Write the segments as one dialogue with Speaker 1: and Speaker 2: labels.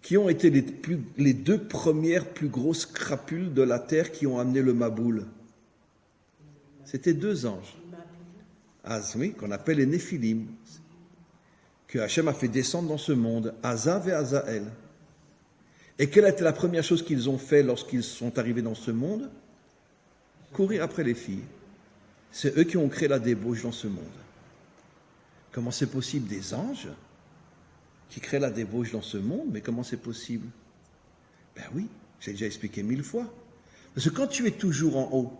Speaker 1: qui ont été les deux premières plus grosses crapules de la terre qui ont amené le Maboul? C'était deux anges. Oui, qu'on appelle les Néphilim, que Hachem a fait descendre dans ce monde, Azav et Azaël. Et quelle était la première chose qu'ils ont fait lorsqu'ils sont arrivés dans ce monde? Courir après les filles. C'est eux qui ont créé la débauche dans ce monde. Comment c'est possible, des anges qui créent la débauche dans ce monde? Mais comment c'est possible? Ben oui, j'ai déjà expliqué 1000 fois. Parce que quand tu es toujours en haut,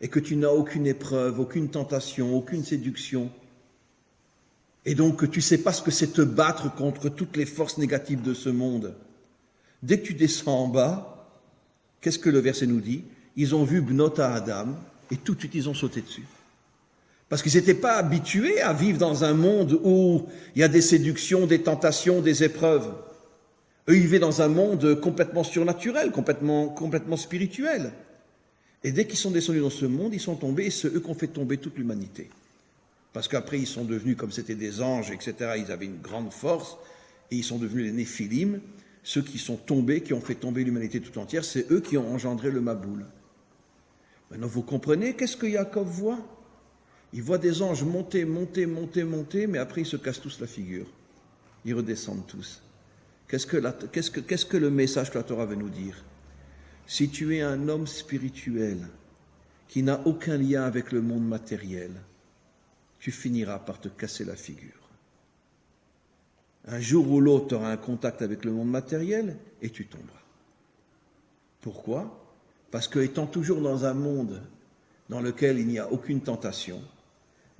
Speaker 1: et que tu n'as aucune épreuve, aucune tentation, aucune séduction, et donc que tu ne sais pas ce que c'est te battre contre toutes les forces négatives de ce monde, dès que tu descends en bas, qu'est-ce que le verset nous dit? Ils ont vu Bnot à Adam, et tout de suite ils ont sauté dessus. Parce qu'ils n'étaient pas habitués à vivre dans un monde où il y a des séductions, des tentations, des épreuves. Eux, ils vivaient dans un monde complètement surnaturel, complètement spirituel. Et dès qu'ils sont descendus dans ce monde, ils sont tombés, et c'est eux qui ont fait tomber toute l'humanité. Parce qu'après, ils sont devenus, comme c'était des anges, etc., ils avaient une grande force, et ils sont devenus les Néphilim, ceux qui sont tombés, qui ont fait tomber l'humanité tout entière, c'est eux qui ont engendré le Maboul. Maintenant, vous comprenez, qu'est-ce que Jacob voit? Il voit des anges monter, mais après ils se cassent tous la figure. Ils redescendent tous. Qu'est-ce que le message que la Torah veut nous dire? Si tu es un homme spirituel qui n'a aucun lien avec le monde matériel, tu finiras par te casser la figure. Un jour ou l'autre, tu auras un contact avec le monde matériel et tu tomberas. Pourquoi? Parce que étant toujours dans un monde dans lequel il n'y a aucune tentation,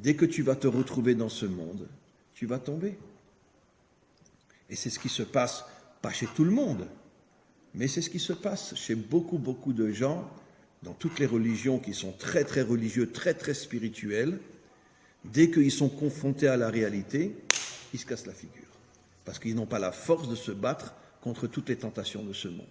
Speaker 1: dès que tu vas te retrouver dans ce monde, tu vas tomber. Et c'est ce qui se passe, pas chez tout le monde, mais c'est ce qui se passe chez beaucoup de gens, dans toutes les religions qui sont très religieux, très spirituels. Dès qu'ils sont confrontés à la réalité, ils se cassent la figure. Parce qu'ils n'ont pas la force de se battre contre toutes les tentations de ce monde.